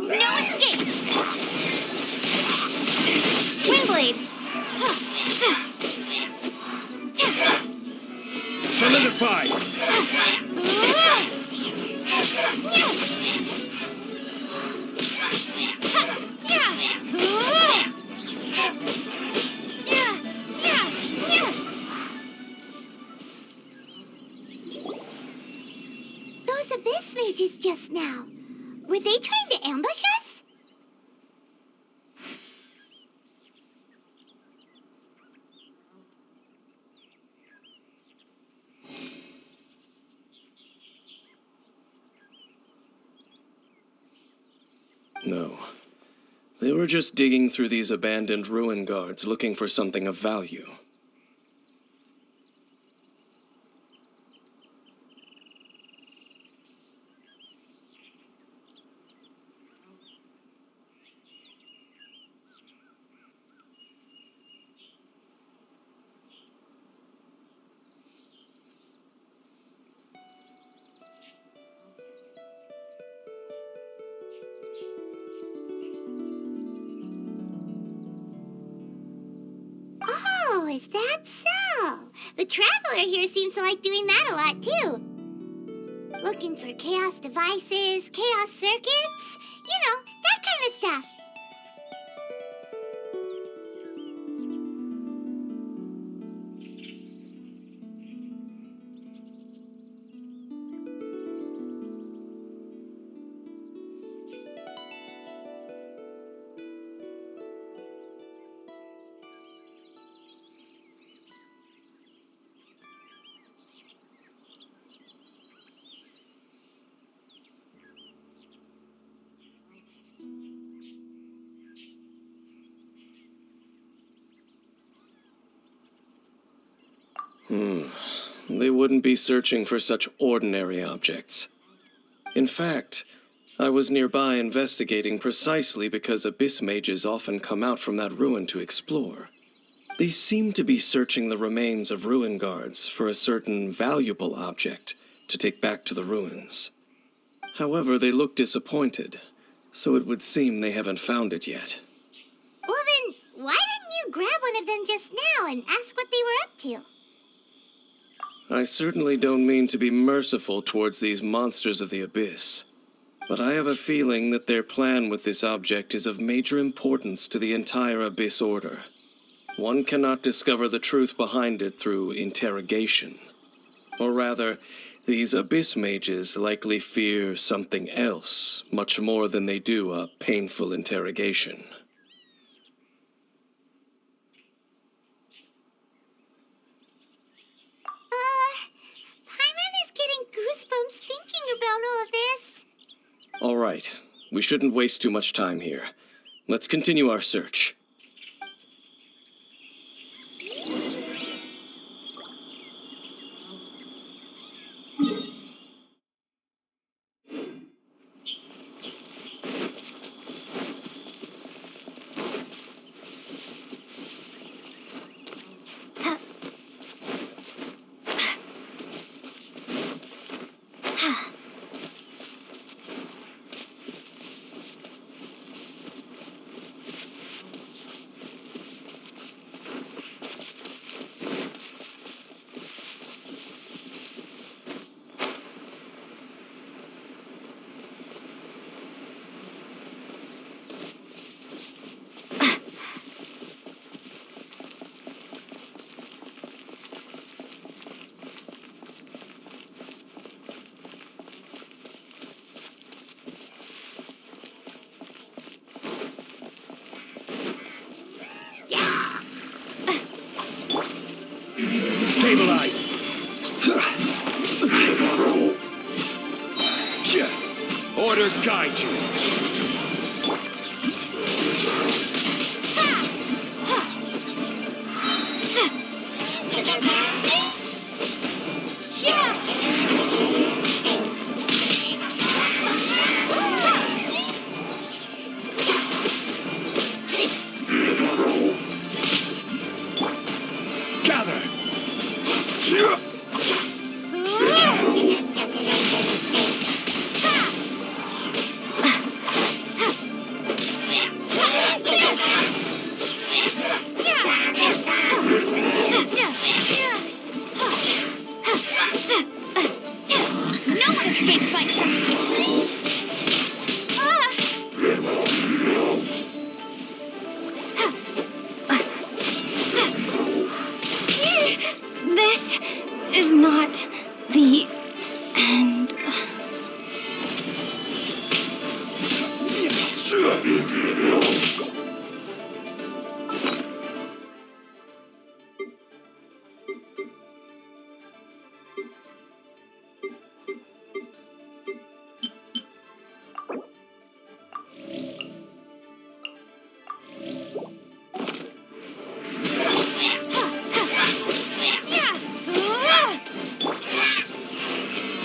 No escape! Windblade! Solidify! Those abyss mages just now. Were they trying to ambush us? No. They were just digging through these abandoned ruin guards looking for something of value. Oh, is that so? The Traveler here seems to like doing that a lot, too. Looking for chaos devices, chaos circuits, you know, that kind of stuff. They wouldn't be searching for such ordinary objects. In fact, I was nearby investigating precisely because abyss mages often come out from that ruin to explore. They seem to be searching the remains of ruin guards for a certain valuable object to take back to the ruins. However, they look disappointed, so it would seem they haven't found it yet. Well then, why didn't you grab one of them just now and ask what they were up to? I certainly don't mean to be merciful towards these monsters of the abyss, but I have a feeling that their plan with this object is of major importance to the entire Abyss Order. One cannot discover the truth behind it through interrogation. Or rather, these abyss mages likely fear something else, much more than they do a painful interrogation. Paimon is getting goosebumps thinking about all of this. All right, we shouldn't waste too much time here. Let's continue our search. Stabilize! Order guide you! not the end.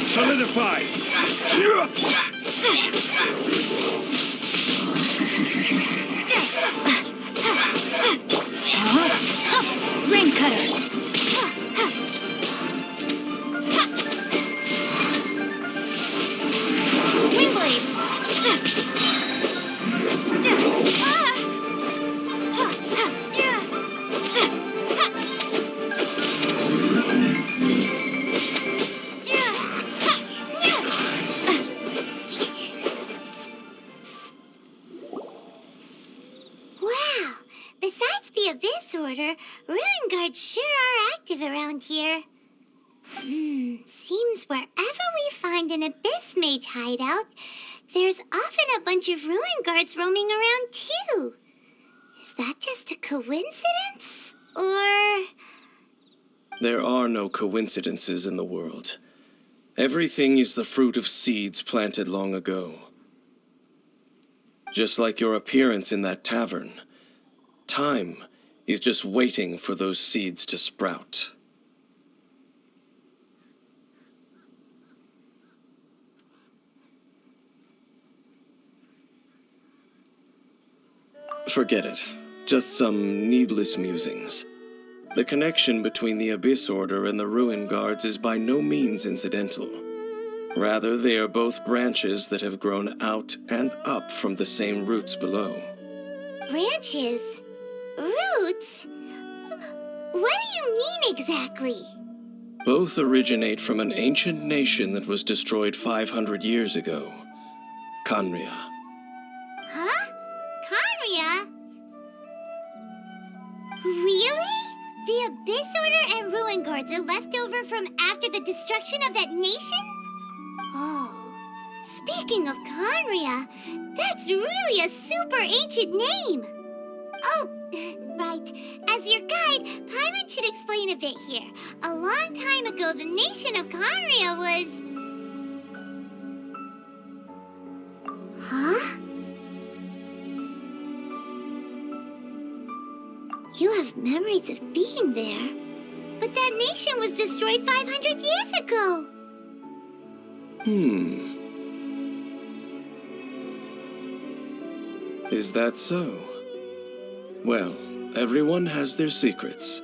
Solidify! Rain cutter. Wind blade. Wow! Besides the Abyss Order, Ruin Guards sure are active around here. Seems wherever we find an Abyss Mage hideout, there's often a bunch of Ruin Guards roaming around too. Is that just a coincidence? Or... There are no coincidences in the world. Everything is the fruit of seeds planted long ago. Just like your appearance in that tavern, time is just waiting for those seeds to sprout. Forget it. Just some needless musings. The connection between the Abyss Order and the Ruin Guards is by no means incidental. Rather, they are both branches that have grown out and up from the same roots below. branches? Roots? What do you mean exactly? Both originate from an ancient nation that was destroyed 500 years ago. KNY. Huh? Kanria? Really? The Abyss Order and Ruin Guards are left over from after the destruction of that nation? Oh, speaking of Kanria, that's really a super ancient name. Oh, right. As your guide, Paimon should explain a bit here. A long time ago, the nation of Kanria was... Huh? You have memories of being there. But that nation was destroyed 500 years ago. Is that so? Well, everyone has their secrets.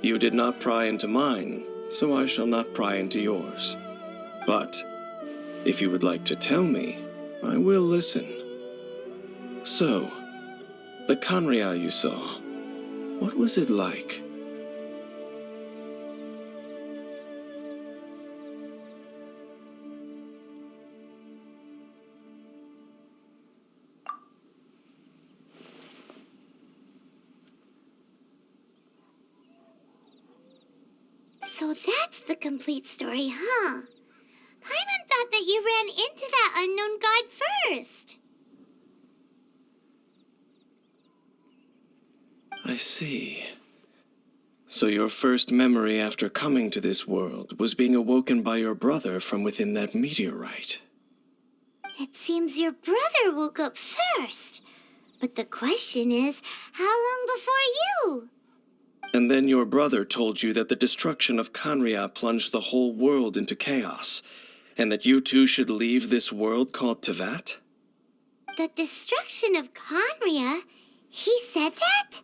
You did not pry into mine, so I shall not pry into yours. But if you would like to tell me, I will listen. So, the Kanria you saw, what was it like? So that's the complete story, huh? Paimon thought that you ran into that unknown god first. I see. So your first memory after coming to this world was being awoken by your brother from within that meteorite. It seems your brother woke up first. But the question is, how long before you? And then your brother told you that the destruction of Kanria plunged the whole world into chaos, and that you two should leave this world called Tevat? The destruction of Kanria? He said that?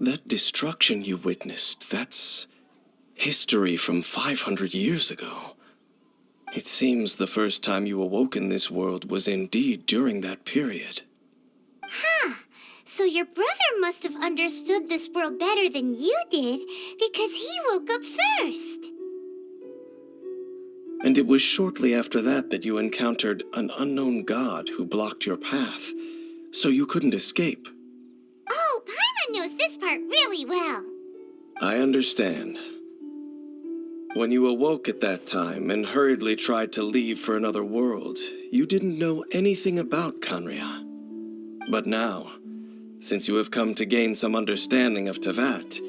That destruction you witnessed, that's history from 500 years ago. It seems the first time you awoke in this world was indeed during that period. Huh. So your brother must have understood this world better than you did, because he woke up first. And it was shortly after that you encountered an unknown god who blocked your path, so you couldn't escape. Oh, Paimon knows this part really well. I understand. When you awoke at that time and hurriedly tried to leave for another world, you didn't know anything about Kanria. But now, since you have come to gain some understanding of Tevat,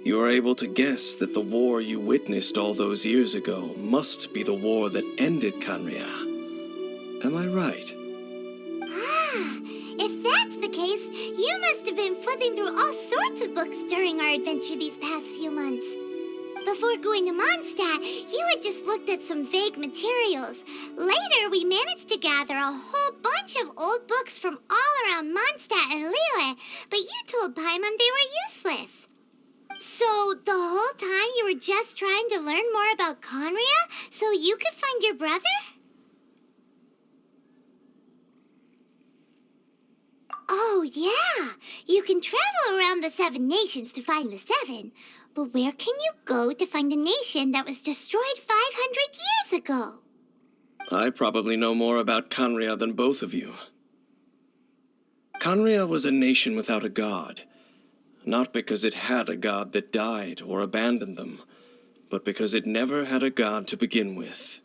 you are able to guess that the war you witnessed all those years ago must be the war that ended Kanria. Am I right? Ah, if that's the case, you must have been flipping through all sorts of books during our adventure these past few months. Before going to Mondstadt, you had just looked at some vague materials. Later, we managed to gather a whole bunch of old books from all around Mondstadt and Liyue, but you told Paimon they were useless. So, the whole time you were just trying to learn more about Conria so you could find your brother? Oh, yeah. You can travel around the 7 nations to find the 7. But where can you go to find a nation that was destroyed 500 years ago? I probably know more about Kanria than both of you. Kanria was a nation without a god. Not because it had a god that died or abandoned them, but because it never had a god to begin with.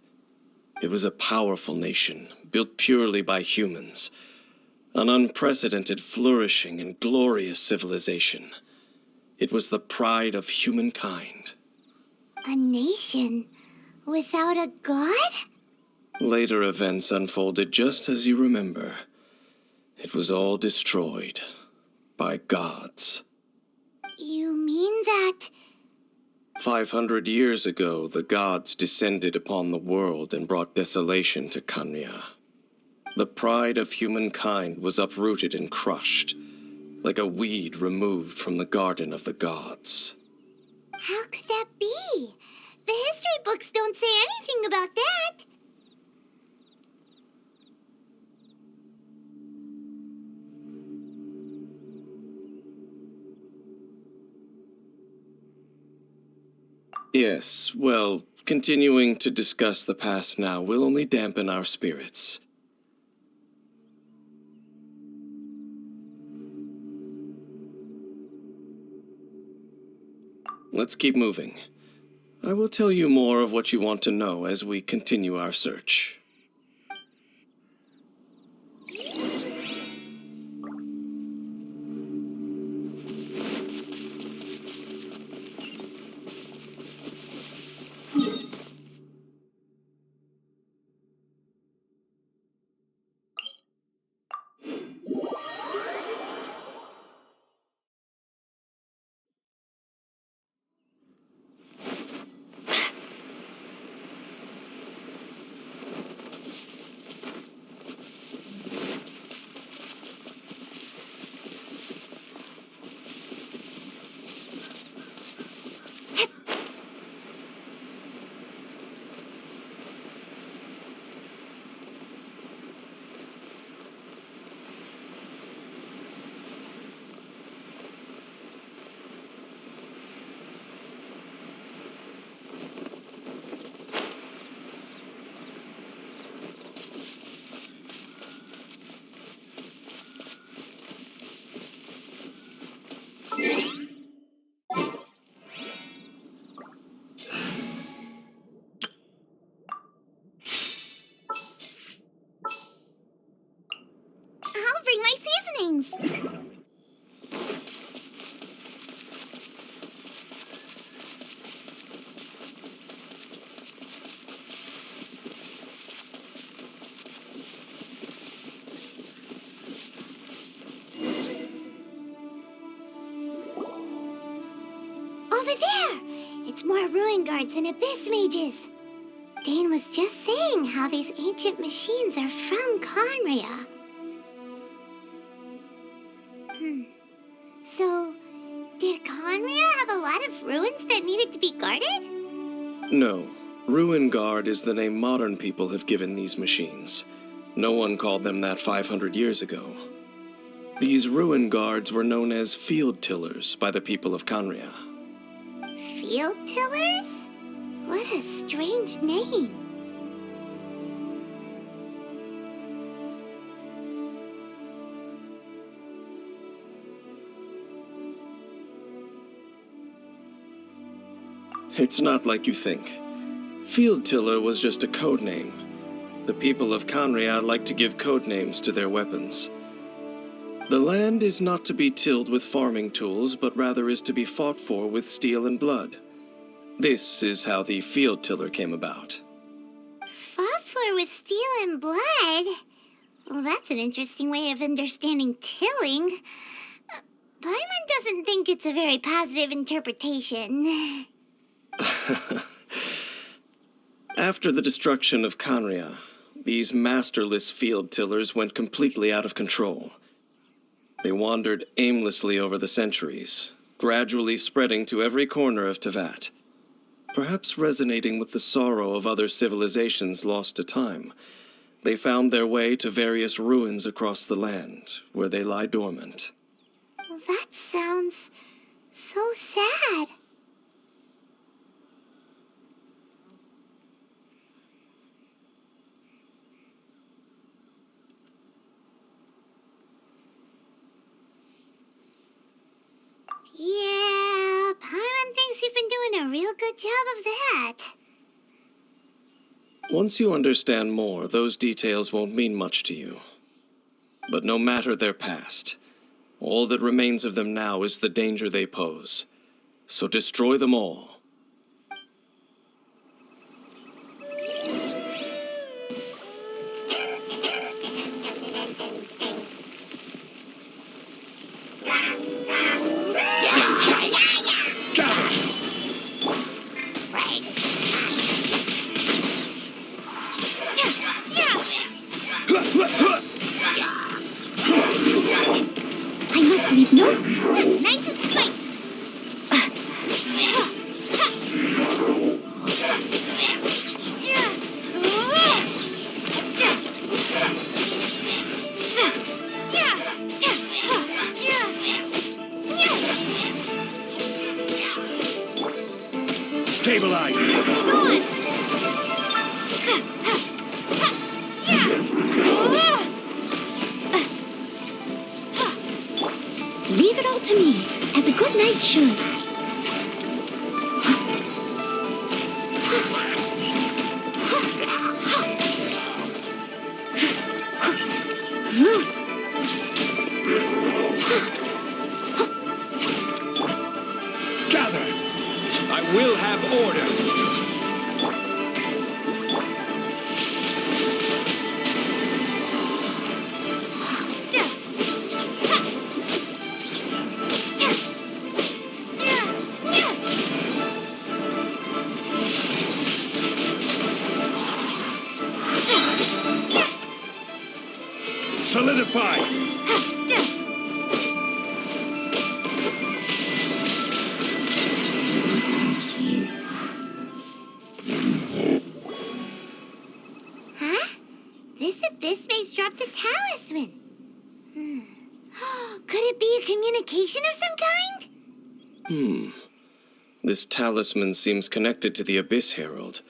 It was a powerful nation, built purely by humans. An unprecedented, flourishing, and glorious civilization. It was the pride of humankind. A nation without a god? Later events unfolded just as you remember. It was all destroyed by gods. You mean that... 500 years ago, the gods descended upon the world and brought desolation to Kanria. The pride of humankind was uprooted and crushed, like a weed removed from the garden of the gods. How could that be? The history books don't say anything about that. Yes, well, continuing to discuss the past now will only dampen our spirits. Let's keep moving. I will tell you more of what you want to know as we continue our search. I'll bring my seasonings. Over there! It's more ruin guards and abyss mages. Dane was just saying how these ancient machines are from Conria. So, did Conria have a lot of ruins that needed to be guarded? No. Ruin Guard is the name modern people have given these machines. No one called them that 500 years ago. These Ruin Guards were known as Field Tillers by the people of Kanria. Field tillers? What a strange name. It's not like you think. Field Tiller was just a code name. The people of KNY like to give code names to their weapons. The land is not to be tilled with farming tools, but rather is to be fought for with steel and blood. This is how the Field Tiller came about. Fought for with steel and blood? Well, that's an interesting way of understanding tilling. Paimon doesn't think it's a very positive interpretation. After the destruction of KNY, these masterless field tillers went completely out of control. They wandered aimlessly over the centuries, gradually spreading to every corner of Teyvat. Perhaps resonating with the sorrow of other civilizations lost to time, they found their way to various ruins across the land, where they lie dormant. Well, that sounds so sad. Yeah, Paimon thinks you've been doing a real good job of that. Once you understand more, those details won't mean much to you. But no matter their past, all that remains of them now is the danger they pose. So destroy them all. I must leave no. Nice and spiked. Stabilize! Go on. Leave it all to me, as a good knight should. Gather! I will have order! Solidify! Huh? This abyss maze dropped a talisman. Could it be a communication of some kind? This talisman seems connected to the Abyss Herald.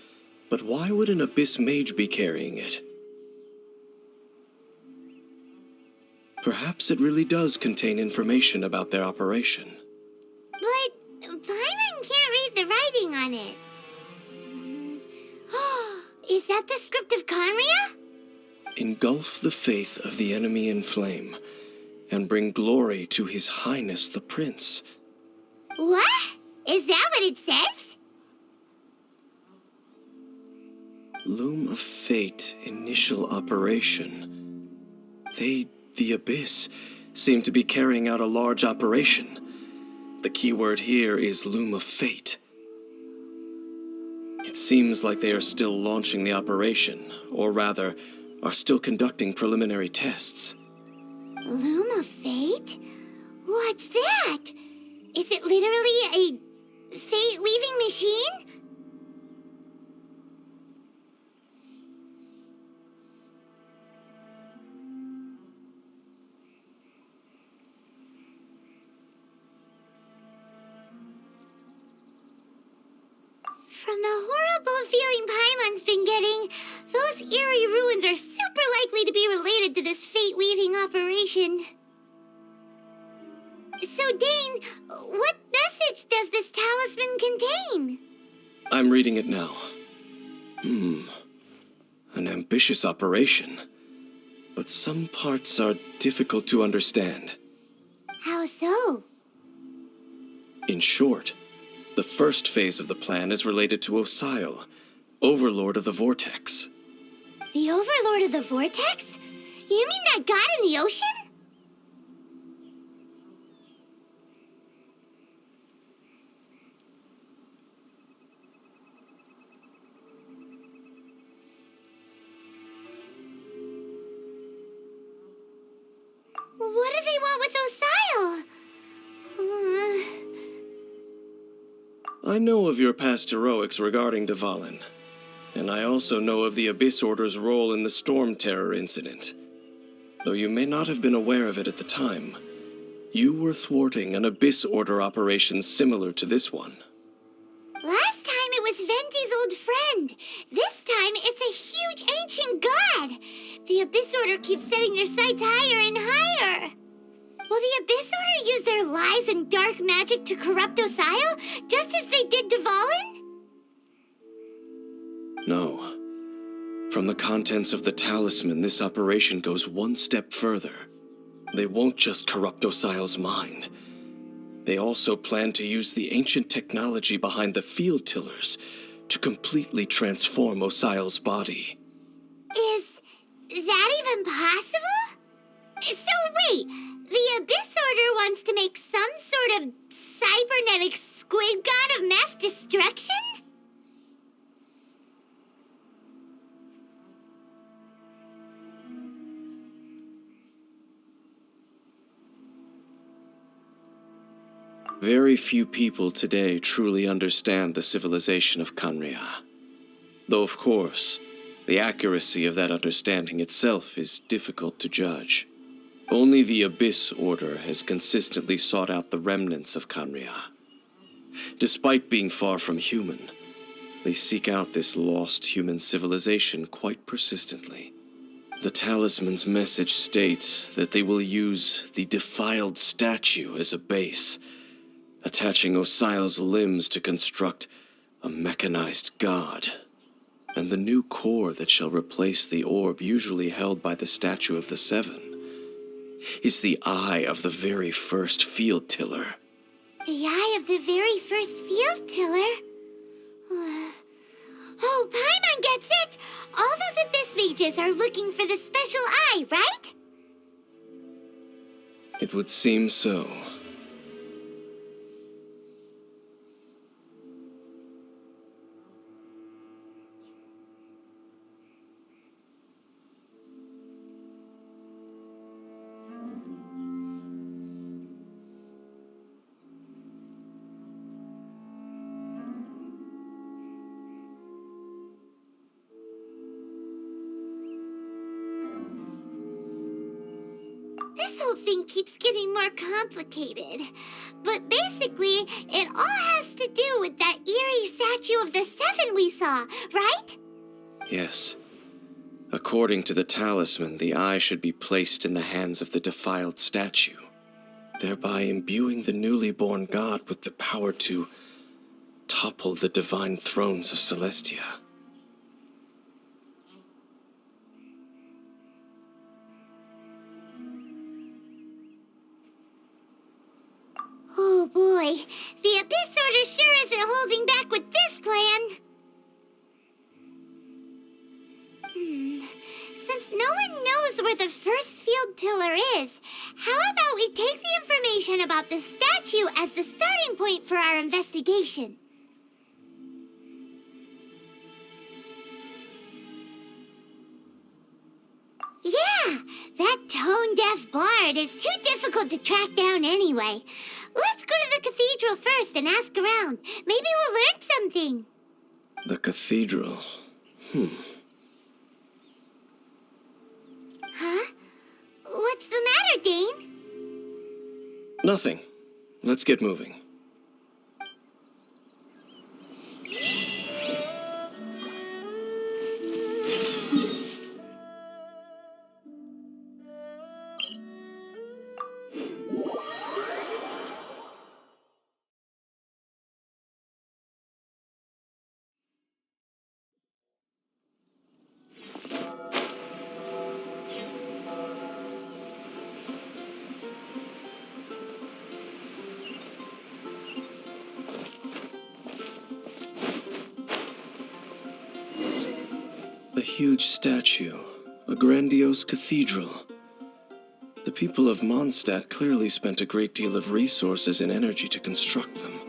But why would an Abyss Mage be carrying it? Perhaps it really does contain information about their operation. But Paimon can't read the writing on it. Is that the script of Conria? Engulf the faith of the enemy in flame, and bring glory to His Highness the Prince. What? Is that what it says? Loom of Fate, initial operation. They, the Abyss, seem to be carrying out a large operation. The key word here is Loom of Fate. It seems like they are still launching the operation, or rather, are still conducting preliminary tests. Loom of Fate? What's that? Is it literally a fate-weaving machine? From the horrible feeling Paimon's been getting, those eerie ruins are super likely to be related to this fate-weaving operation. So, Dane, what message does this talisman contain? I'm reading it now. An ambitious operation. But some parts are difficult to understand. How so? In short, the first phase of the plan is related to Osile, Overlord of the Vortex. The Overlord of the Vortex? You mean that god in the ocean? What do they want with Osile? I know of your past heroics regarding Dvalin, and I also know of the Abyss Order's role in the Storm Terror incident. Though you may not have been aware of it at the time, you were thwarting an Abyss Order operation similar to this one. Last time it was Venti's old friend. This time it's a huge ancient god. The Abyss Order keeps setting their sights higher and higher. Will the Abyss Order use their lies and dark magic to corrupt Osile, just as they did Dvalin? No. From the contents of the talisman, this operation goes one step further. They won't just corrupt Osile's mind. They also plan to use the ancient technology behind the field tillers to completely transform Osile's body. Is that even possible? So wait, the Abyss Order wants to make some sort of cybernetic squid god of mass destruction? Very few people today truly understand the civilization of KNY. Though, of course, the accuracy of that understanding itself is difficult to judge. Only the Abyss Order has consistently sought out the remnants of KNY. Despite being far from human, they seek out this lost human civilization quite persistently. The talisman's message states that they will use the defiled statue as a base, attaching Osile's limbs to construct a mechanized god. And the new core that shall replace the orb usually held by the Statue of the Seven is the eye of the very first field tiller. The eye of the very first field tiller? Oh, Paimon gets it! All those Abyss mages are looking for the special eye, right? It would seem so. This whole thing keeps getting more complicated. But basically, it all has to do with that eerie statue of the Seven we saw, right? Yes. According to the talisman, the eye should be placed in the hands of the defiled statue, thereby imbuing the newly born god with the power to topple the divine thrones of Celestia. Oh boy, the Abyss Order sure isn't holding back with this plan. Since no one knows where the first field tiller is, how about we take the information about the statue as the starting point for our investigation? Yeah, that tone-deaf bard is too difficult to track down anyway. Let's go to the cathedral first and ask around. Maybe we'll learn something. The cathedral. Huh? What's the matter, Dane? Nothing. Let's get moving. huge statue, a grandiose cathedral. The people of Mondstadt clearly spent a great deal of resources and energy to construct them.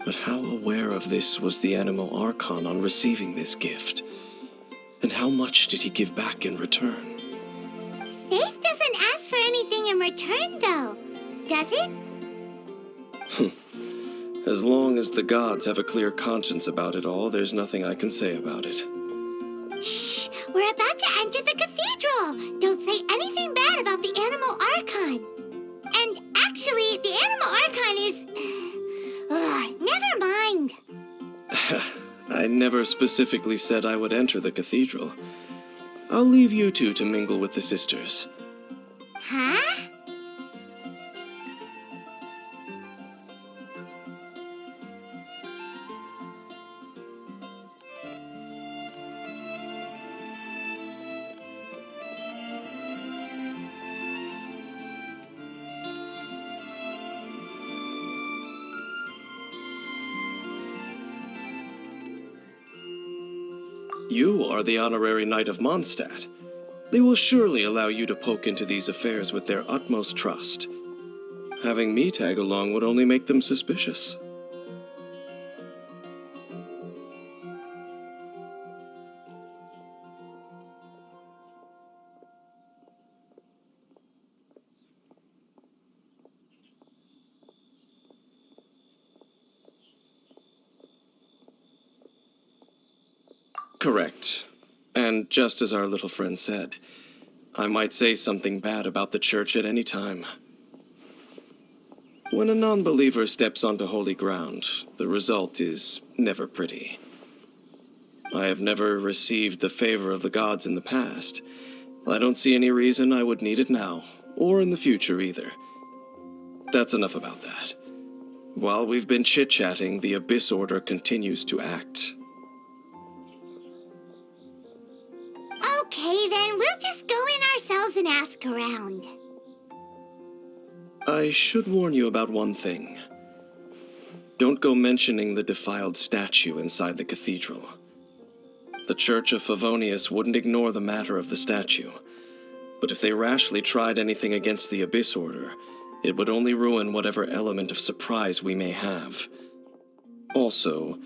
But how aware of this was the Animal Archon on receiving this gift? And how much did he give back in return? Faith doesn't ask for anything in return, though, does it? As long as the gods have a clear conscience about it all, there's nothing I can say about it. Shh! We're about to enter the cathedral! Don't say anything bad about the Animal Archon! And actually, the Animal Archon is... never mind! I never specifically said I would enter the cathedral. I'll leave you two to mingle with the sisters. Huh? You are the honorary knight of Mondstadt. They will surely allow you to poke into these affairs with their utmost trust. Having me tag along would only make them suspicious. Correct. And just as our little friend said, I might say something bad about the church at any time. When a non-believer steps onto holy ground, the result is never pretty. I have never received the favor of the gods in the past. I don't see any reason I would need it now, or in the future either. That's enough about that. While we've been chit-chatting, the Abyss Order continues to act. Okay, then we'll just go in ourselves and ask around. I should warn you about one thing. Don't go mentioning the defiled statue inside the cathedral. The Church of Favonius wouldn't ignore the matter of the statue, but if they rashly tried anything against the Abyss Order, it would only ruin whatever element of surprise we may have. Also,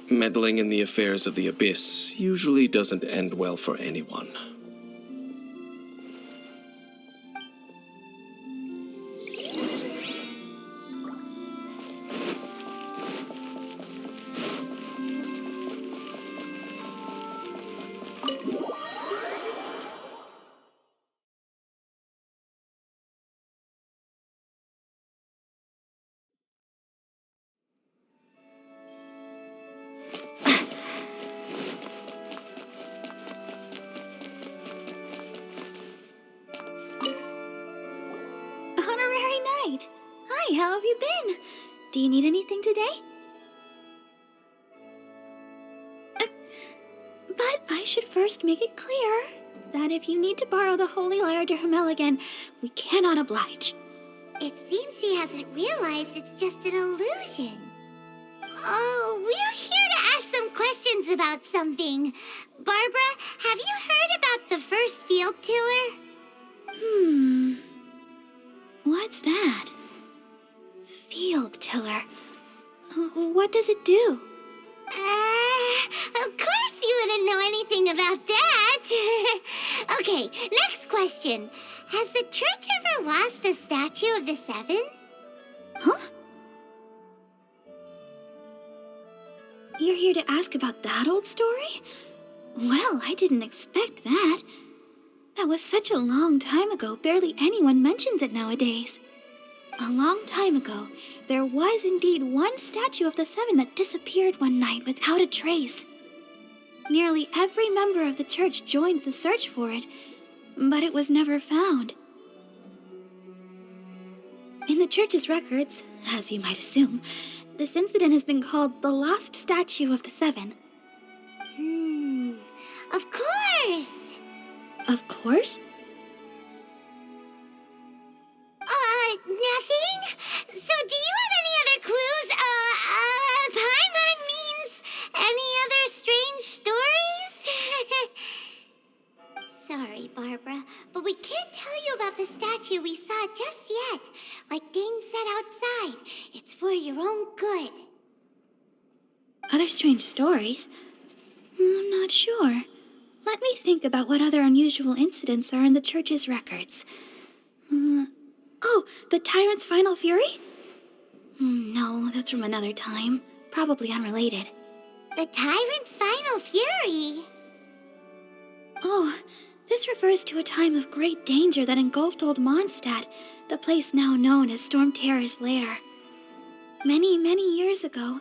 meddling in the affairs of the Abyss usually doesn't end well for anyone. Honorary Knight! Hi, how have you been? Do you need anything today? But I should first make it clear that if you need to borrow the Holy Lyre to Hermel again, we cannot oblige. It seems she hasn't realized it's just an illusion. Oh, we're here to ask some questions about something. Barbara, have you heard about the first field tiller? What's that? Field tiller. What does it do? Of course you wouldn't know anything about that. Okay, next question. Has the church ever lost a statue of the Seven? Huh? You're here to ask about that old story? Well, I didn't expect that. That was such a long time ago, barely anyone mentions it nowadays. A long time ago, there was indeed one statue of the Seven that disappeared one night without a trace. Nearly every member of the church joined the search for it, but it was never found. In the church's records, as you might assume, this incident has been called the Lost Statue of the Seven. Of course. Of course? Nothing? So do you have any other clues? Paimon means any other strange stories? sorry, Barbara, but we can't tell you about the statue we saw just yet. Like Dane said outside, it's for your own good. Other strange stories? I'm not sure. Let me think about what other unusual incidents are in the church's records. Oh, the tyrant's final fury? No, that's from another time. Probably unrelated. The tyrant's final fury? Oh, this refers to a time of great danger that engulfed old Mondstadt, the place now known as Storm Terror's lair. Many, many years ago,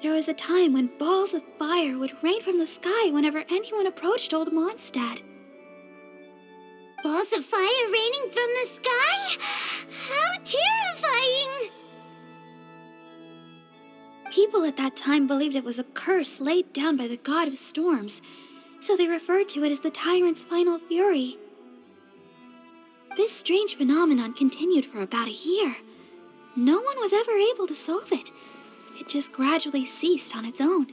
there was a time when balls of fire would rain from the sky whenever anyone approached old Mondstadt. Balls of fire raining from the sky? How terrifying! People at that time believed it was a curse laid down by the god of storms, so they referred to it as the tyrant's final fury. This strange phenomenon continued for about a year. No one was ever able to solve it. It just gradually ceased on its own.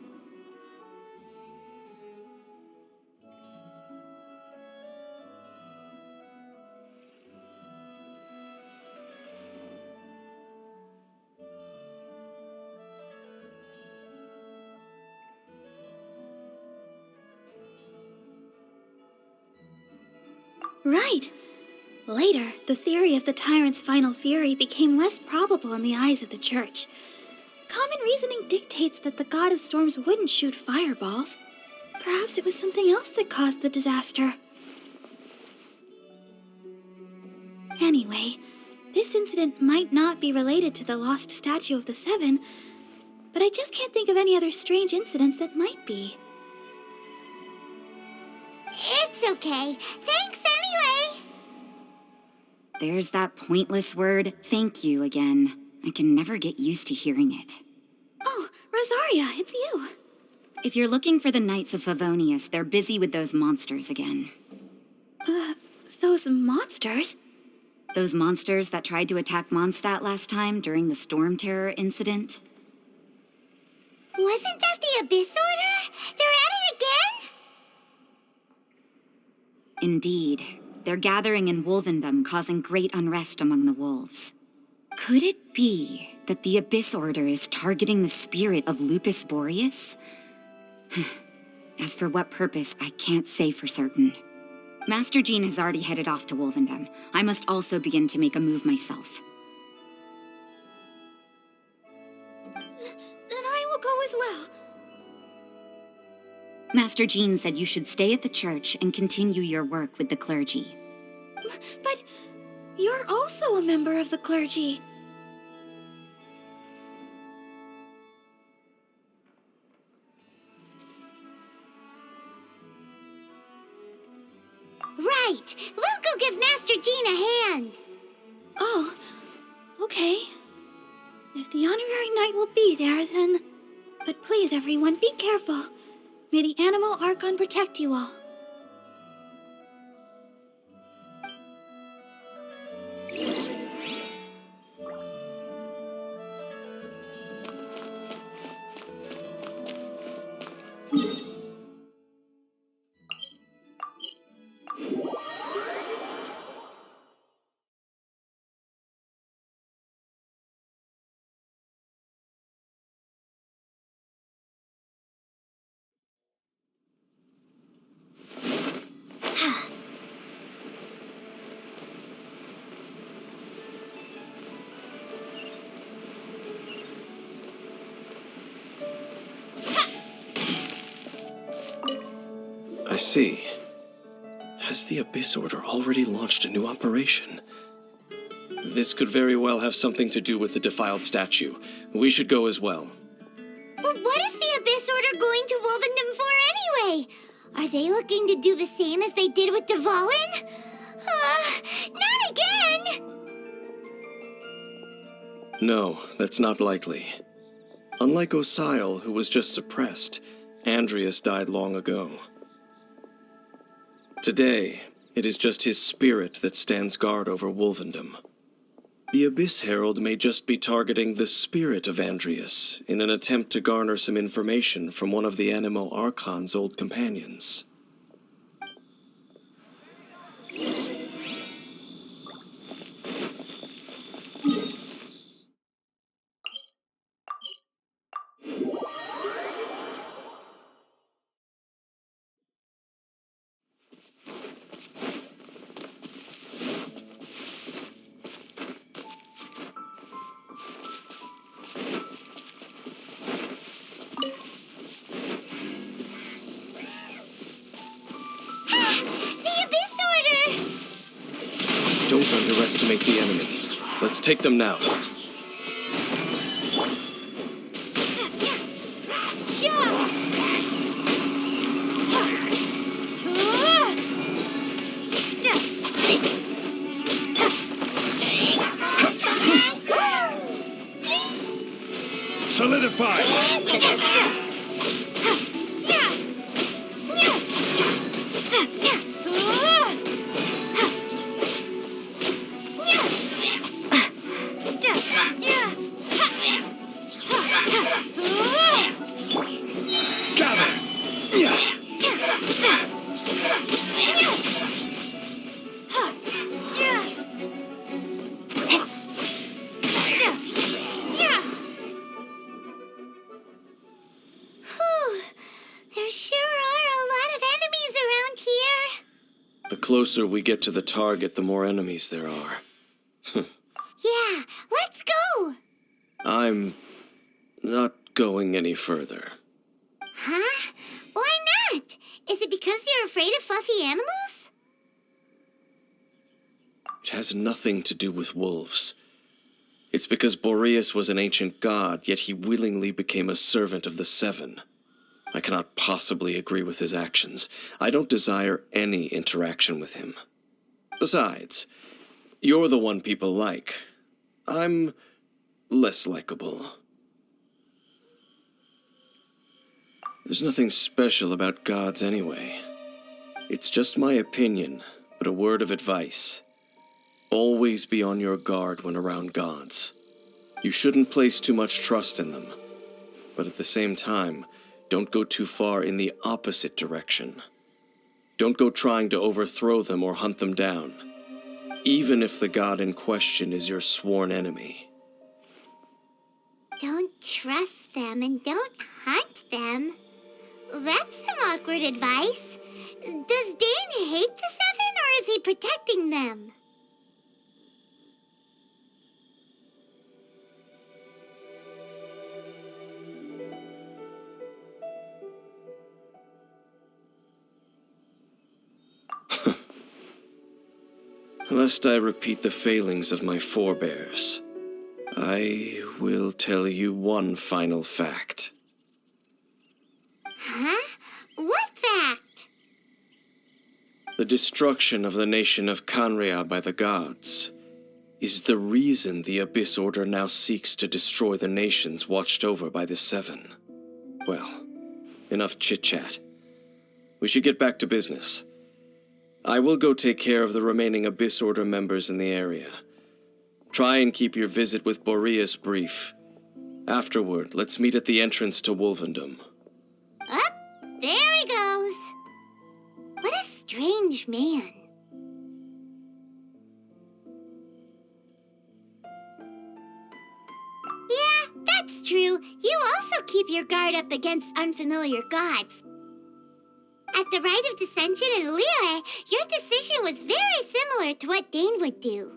Right. Later, the theory of the tyrant's final fury became less probable in the eyes of the church. Common reasoning dictates that the god of storms wouldn't shoot fireballs. Perhaps it was something else that caused the disaster. Anyway, this incident might not be related to the lost statue of the Seven, but I just can't think of any other strange incidents that might be. It's okay. Thanks anyway. There's that pointless word, thank you, again. I can never get used to hearing it. Oh, Rosaria, it's you. If you're looking for the Knights of Favonius, they're busy with those monsters again. Those monsters? Those monsters that tried to attack Mondstadt last time during the Storm Terror incident? Wasn't that the Abyss Order? They're at it again? Indeed. They're gathering in Wolvendom, causing great unrest among the wolves. Could it be that the Abyss Order is targeting the spirit of Lupus Boreas? As for what purpose, I can't say for certain. Master Jean has already headed off to Wolvendom. I must also begin to make a move myself. Then I will go as well. Master Jean said you should stay at the church and continue your work with the clergy. But you're also a member of the clergy. Right. We'll go give Master Jean a hand. Oh, okay. If the honorary knight will be there, then... But please, everyone, be careful. May the Animal Archon protect you all. I see. Has the Abyss Order already launched a new operation? This could very well have something to do with the defiled statue. We should go as well. But what is the Abyss Order going to Wolvendom for anyway? Are they looking to do the same as they did with Dvalin? Not again! No, that's not likely. Unlike Osile, who was just suppressed, Andreas died long ago. Today, it is just his spirit that stands guard over Wolvendom. The Abyss Herald may just be targeting the spirit of Andreas in an attempt to garner some information from one of the Animo Archon's old companions. Don't underestimate the enemy. Let's take them now. Solidify! There sure are a lot of enemies around here. The closer we get to the target, the more enemies there are. Yeah, let's go. I'm not going any further. Huh? Why not? Is it because you're afraid of fluffy animals? It has nothing to do with wolves. It's because Boreas was an ancient god, yet he willingly became a servant of the Seven. I cannot possibly agree with his actions. I don't desire any interaction with him. Besides, you're the one people like. I'm less likable. There's nothing special about gods anyway. It's just my opinion, but a word of advice. Always be on your guard when around gods. You shouldn't place too much trust in them. But at the same time, don't go too far in the opposite direction. Don't go trying to overthrow them or hunt them down, even if the god in question is your sworn enemy. Don't trust them and don't hunt them. That's some awkward advice. Does Dane hate the Seven, or is he protecting them? Lest I repeat the failings of my forebears, I will tell you one final fact. Huh? What fact? The destruction of the nation of KNY by the gods is the reason the Abyss Order now seeks to destroy the nations watched over by the Seven. Well, enough chit-chat. We should get back to business. I will go take care of the remaining Abyss Order members in the area. Try and keep your visit with Boreas brief. Afterward, let's meet at the entrance to Wolvendom. Up, there he goes. What a strange man. Yeah, that's true. You also keep your guard up against unfamiliar gods. At the Rite of Dissension in Liyue, your decision was very similar to what Dane would do.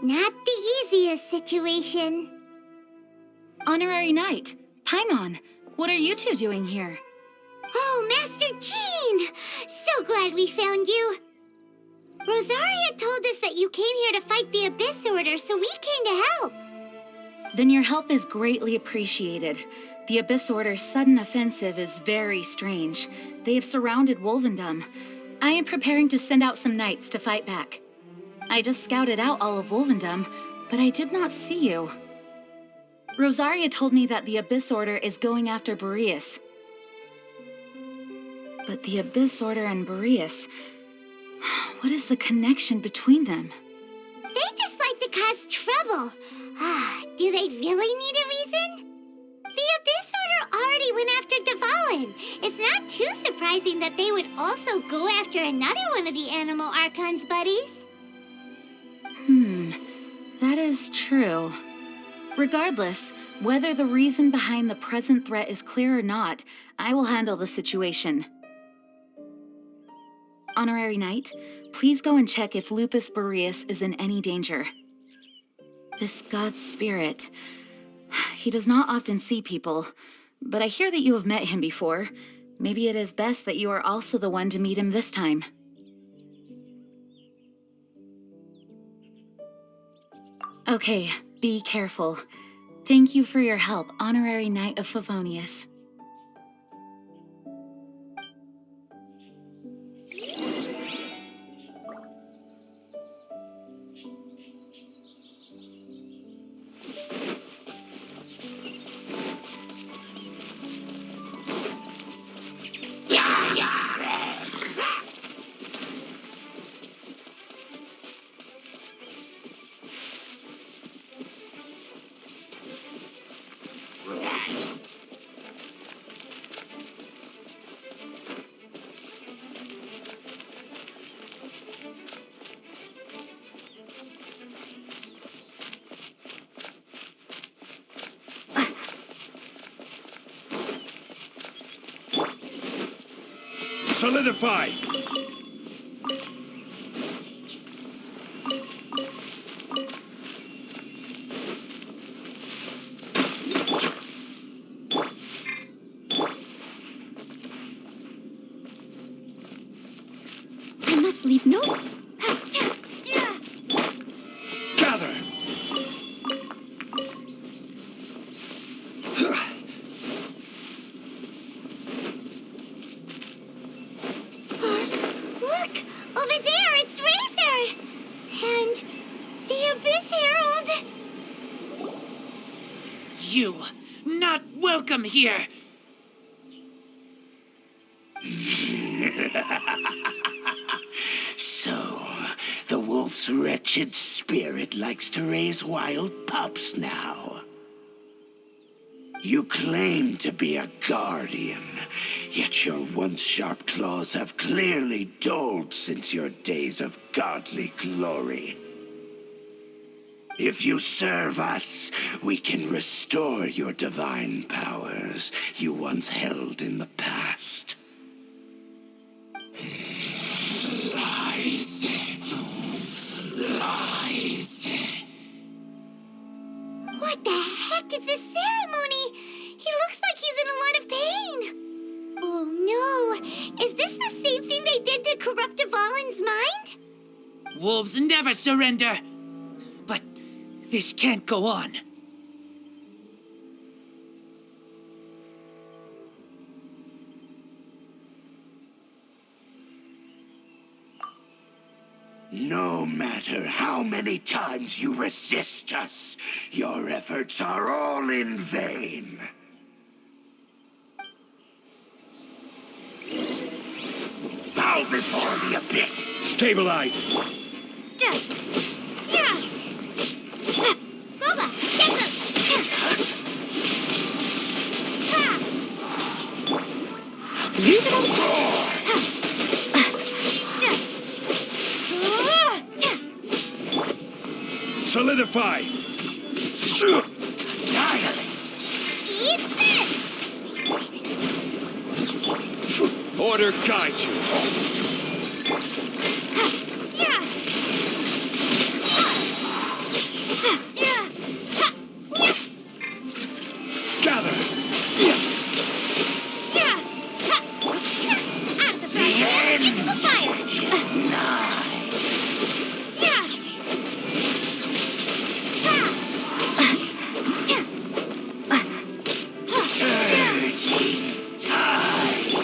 Not the easiest situation. Honorary Knight, Paimon, what are you two doing here? Oh, Master Jean! So glad we found you. Rosaria told us that you came here to fight the Abyss Order, so we came to help. Then your help is greatly appreciated. The Abyss Order's sudden offensive is very strange. They have surrounded Wolvendom. I am preparing to send out some knights to fight back. I just scouted out all of Wolvendom, but I did not see you. Rosaria told me that the Abyss Order is going after Boreas. But the Abyss Order and Boreas... what is the connection between them? They just like to cause trouble. Do they really need a reason? The Abyss Order already went after Dvalin. It's not too surprising that they would also go after another one of the Animal Archon's buddies. That is true. Regardless, whether the reason behind the present threat is clear or not, I will handle the situation. Honorary Knight, please go and check if Lupus Boreas is in any danger. This god's spirit... he does not often see people, but I hear that you have met him before. Maybe it is best that you are also the one to meet him this time. Okay, be careful. Thank you for your help, Honorary Knight of Favonius. Solidify! I must leave no... Gather! Look! Over there, it's Razor! And the Abyss Herald! You, not welcome here! So, the wolf's wretched spirit likes to raise wild pups now. You claim to be a guardian, yet your once sharp claws have clearly dulled since your days of godly glory. If you serve us, we can restore your divine powers you once held in the past. Lies. Lies. What the heck is this ceremony? He looks like he's in a lot of pain. Oh no! Is this the same thing they did to corrupt Dvalin's mind? Wolves never surrender! But this can't go on. No matter how many times you resist us, your efforts are all in vain. Bow before the abyss! Stabilize! Boba, get them! Leave it on... Solidify! Annihilate! Eat this! Order guide you! Gather! The end Into the fire! is nigh. Surging tide.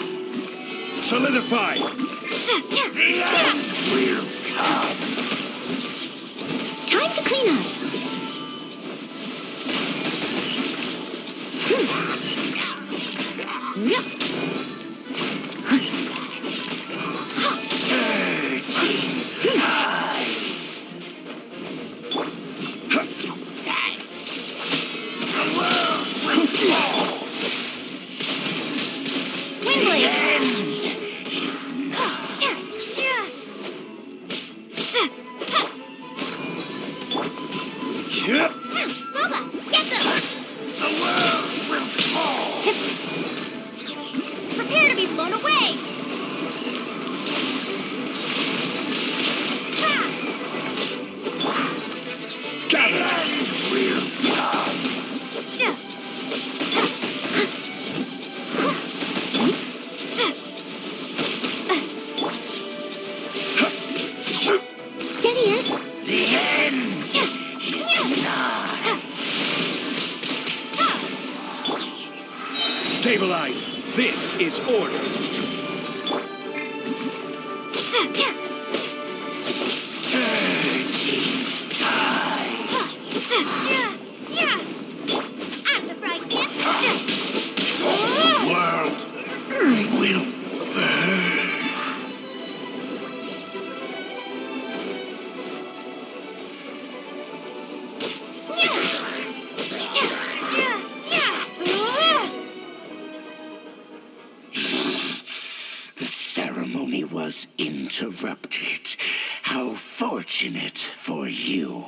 Solidify! The end will come. Time to clean up. Yep. Surging tide. The world will fall. The end is nigh. Yep. Boba, get them! The world will fall. Prepare to be blown away! The end will come. Stabilize. This is order. I'm the fried man. The world will burn. The ceremony was interrupted. How fortunate for you.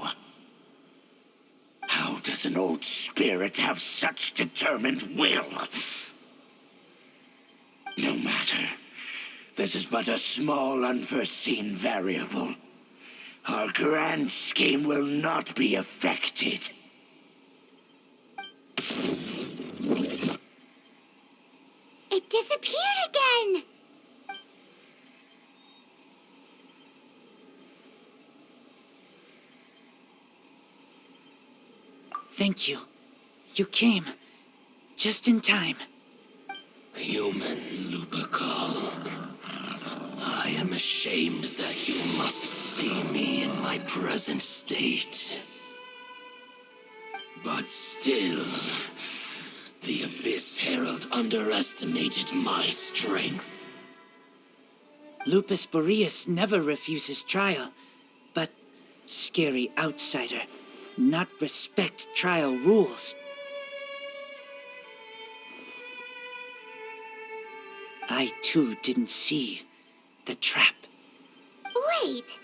How does an old spirit have such determined will? No matter. This is but a small unforeseen variable. Our grand scheme will not be affected. It disappeared again. Thank you. You came. Just in time. Human Lupercal, I am ashamed that you must see me in my present state. But still, the Abyss Herald underestimated my strength. Lupus Boreas never refuses trial, but scary outsider, not respect trial rules. I too didn't see the trap. Wait,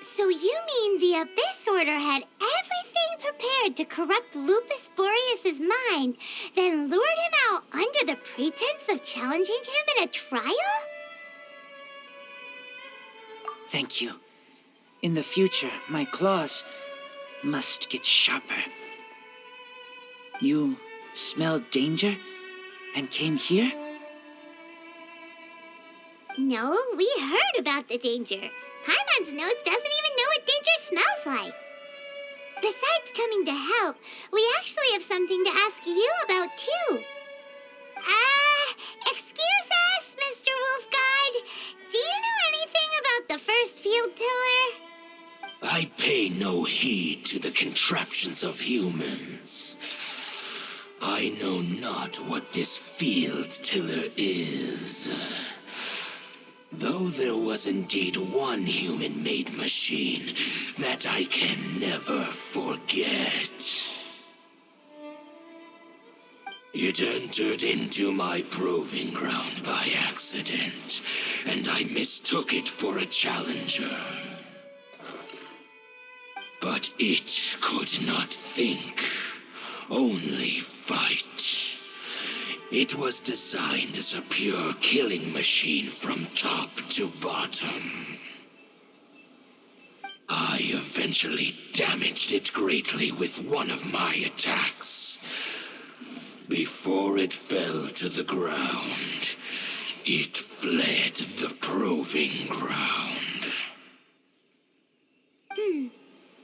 so you mean the Abyss Order had everything prepared to corrupt Lupus Boreas' mind, then lured him out under the pretense of challenging him in a trial? Thank you. In the future, my claws must get sharper. You smelled danger and came here? No, we heard about the danger. Paimon's nose doesn't even know what danger smells like. Besides coming to help, we actually have something to ask you about, too. Excuse us, Mr. Wolf Guide. Do you know anything about the first field tiller? I pay no heed to the contraptions of humans. I know not what this field tiller is. Though there was indeed one human-made machine that I can never forget. It entered into my proving ground by accident, and I mistook it for a challenger. But it could not think, only fight. It was designed as a pure killing machine from top to bottom. I eventually damaged it greatly with one of my attacks. Before it fell to the ground, it fled the proving ground.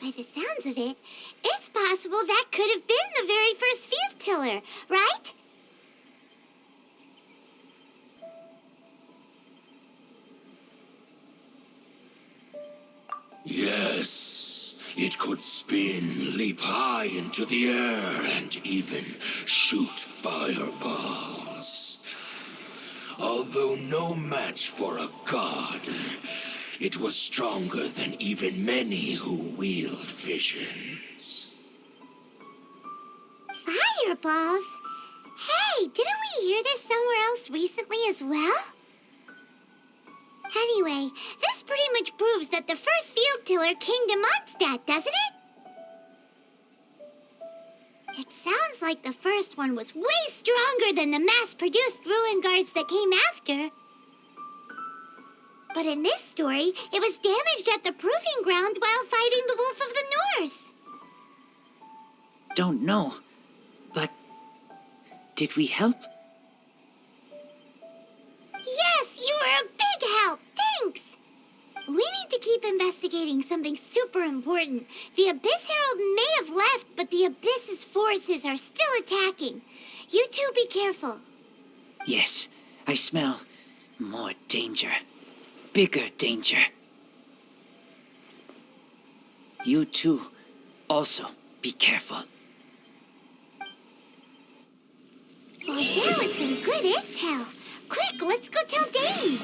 By the sounds of it, it's possible that could have been the very first field tiller, right? Yes, it could spin, leap high into the air, and even shoot fireballs. Although no match for a god, it was stronger than even many who wield visions. Fireballs? Hey, didn't we hear this somewhere else recently as well? Anyway, this pretty much proves that the first field tiller came to Mondstadt, doesn't it? It sounds like the first one was way stronger than the mass-produced ruin guards that came after. But in this story, it was damaged at the proving ground while fighting the Wolf of the North. Don't know, but did we help? Yes, you were a big help. Thanks. We need to keep investigating something super important. The Abyss Herald may have left, but the Abyss's forces are still attacking. You two be careful. Yes, I smell more danger. Bigger danger. You too. Also, be careful. Well, that was some good intel. Quick, let's go tell Dane.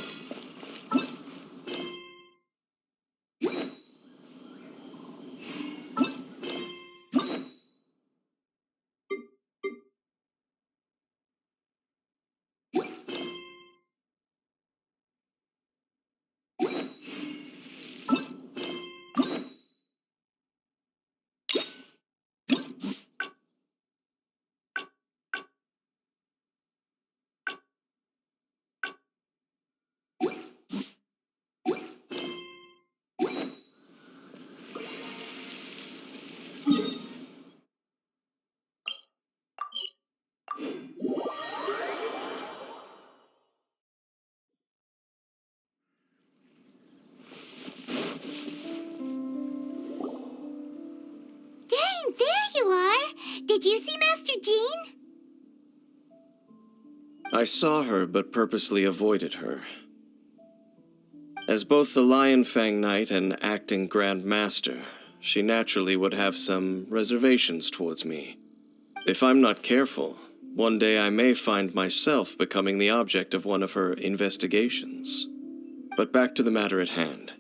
Dane, there you are. Did you see Master Jean? I saw her, but purposely avoided her. As both the Lion Fang Knight and acting Grand Master, she naturally would have some reservations towards me. If I'm not careful, one day I may find myself becoming the object of one of her investigations. But back to the matter at hand.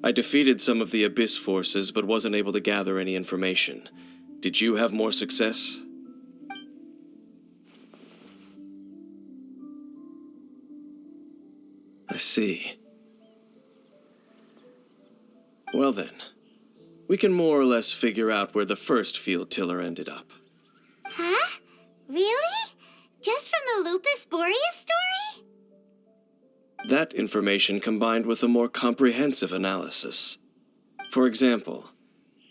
I defeated some of the Abyss forces, but wasn't able to gather any information. Did you have more success? I see. Well then, we can more or less figure out where the first field tiller ended up. Huh? Really? Just from the Lupus Boreas story? That information combined with a more comprehensive analysis. For example,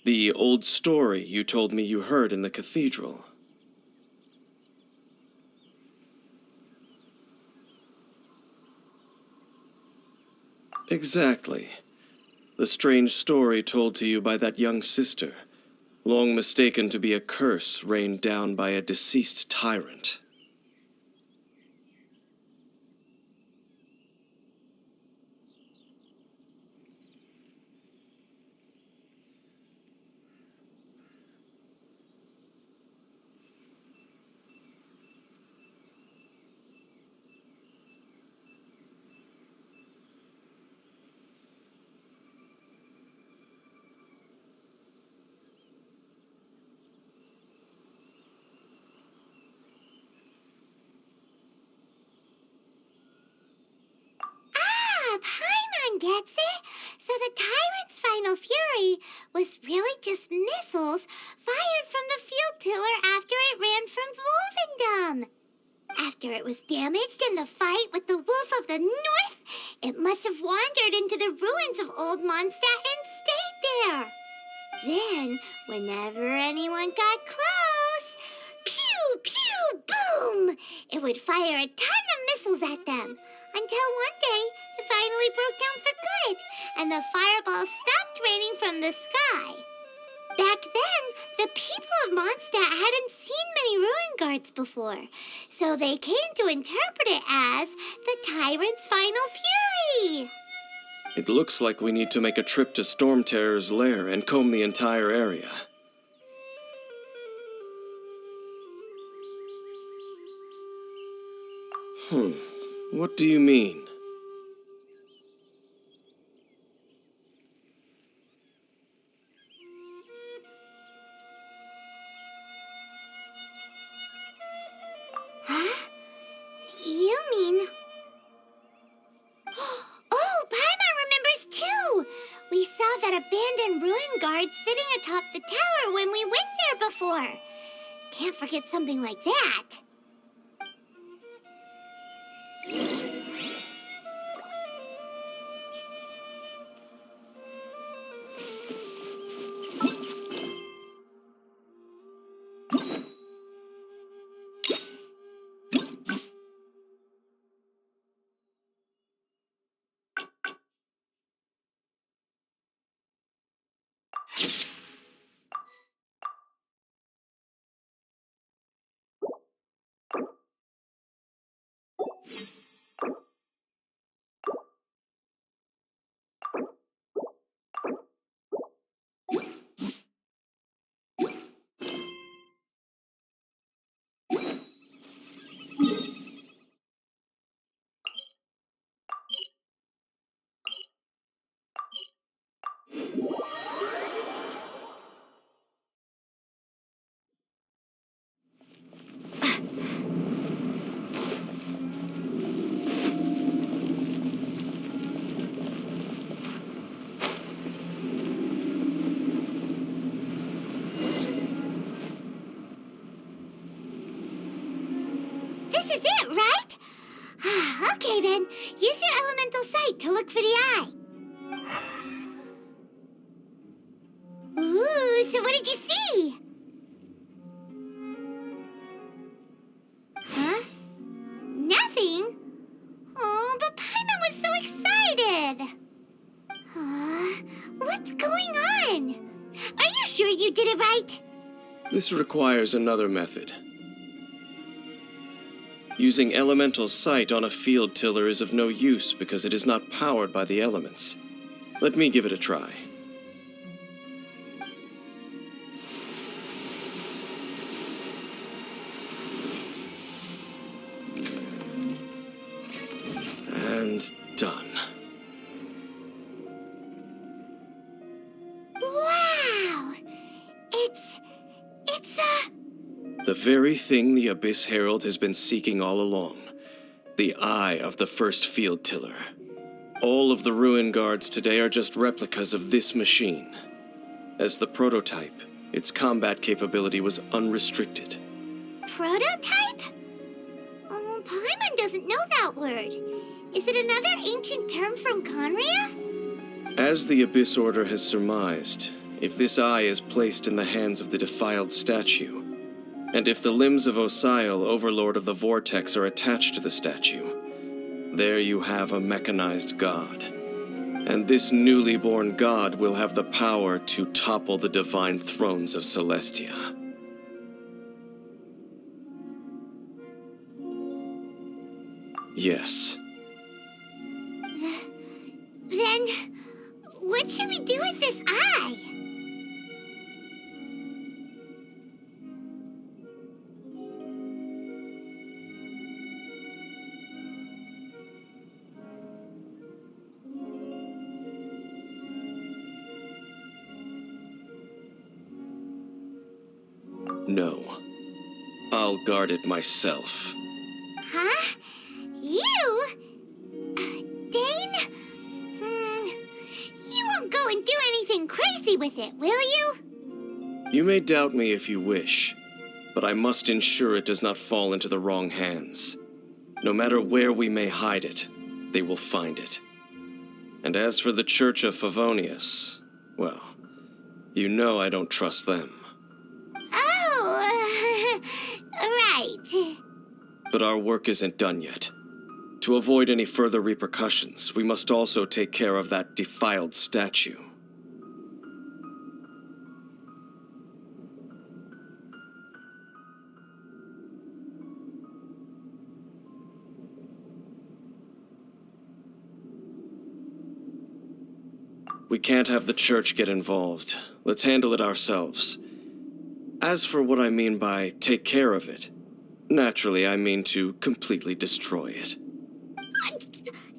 the old story you told me you heard in the cathedral. Exactly. The strange story told to you by that young sister, long mistaken to be a curse rained down by a deceased tyrant. Ah, Paimon gets it. So the tyrant's final fury was really just missiles fired from the field tiller after it ran from Wolvendom. After it was damaged in the fight with the Wolf of the North, it must have wandered into the ruins of Old Mondstadt and stayed there. Then, whenever anyone got close, pew, pew, boom! It would fire a ton of missiles at them, until one day it finally broke down for good, and the fireballs stopped raining from the sky. Back then, the people of Mondstadt hadn't seen many ruin guards before, so they came to interpret it as the tyrant's final fury. It looks like we need to make a trip to Storm Terror's lair and comb the entire area. What do you mean? Huh? You mean... Oh, Paimon remembers too! We saw that abandoned ruin guard sitting atop the tower when we went there before. Can't forget something like that. this is it, right? Okay then, use your elemental sight to look for the eye. Ooh, so what did you see? Huh? Nothing? Oh, but Paimon was so excited. What's going on? Are you sure you did it right? This requires another method. Using elemental sight on a field tiller is of no use because it is not powered by the elements. Let me give it a try. And done. Wow! It's The very thing the Abyss Herald has been seeking all along. The eye of the first field tiller. All of the ruin guards today are just replicas of this machine. As the prototype, its combat capability was unrestricted. prototype? Oh, Paimon doesn't know that word. Is it another ancient term from Conria? As the Abyss Order has surmised, if this eye is placed in the hands of the defiled statue, and if the limbs of Osial, Overlord of the Vortex, are attached to the statue, there you have a mechanized god. And this newly born god will have the power to topple the divine thrones of Celestia. Yes. Then, what should we do with this eye? No. I'll guard it myself. Huh? You? Dane? You won't go and do anything crazy with it, will you? You may doubt me if you wish, but I must ensure it does not fall into the wrong hands. No matter where we may hide it, they will find it. And as for the Church of Favonius, well, you know I don't trust them. Oh, right. But our work isn't done yet. To avoid any further repercussions, we must also take care of that defiled statue. We can't have the church get involved. Let's handle it ourselves. As for what I mean by take care of it, naturally I mean to completely destroy it.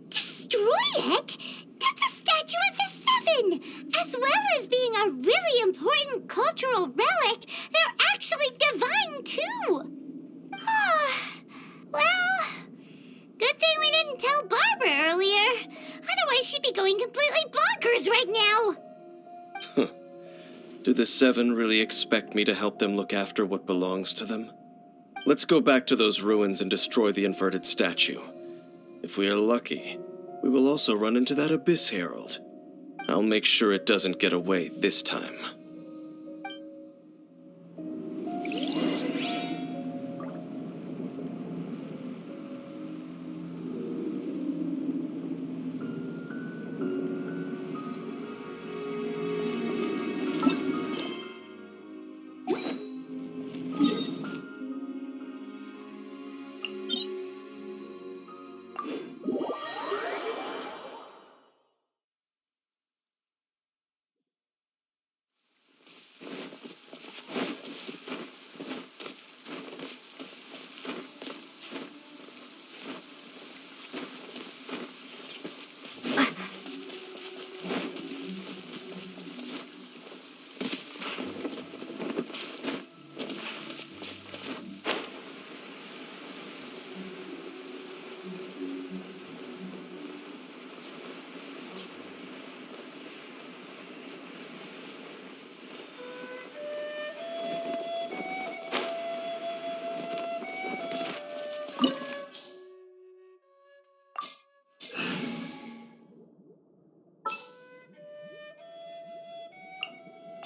Destroy it? That's a statue of the Seven! As well as being a really important cultural relic, they're actually divine too! Well, good thing we didn't tell Barbara earlier. Otherwise she'd be going completely bonkers right now! Do the Seven really expect me to help them look after what belongs to them? Let's go back to those ruins and destroy the inverted statue. If we are lucky, we will also run into that Abyss Herald. I'll make sure it doesn't get away this time.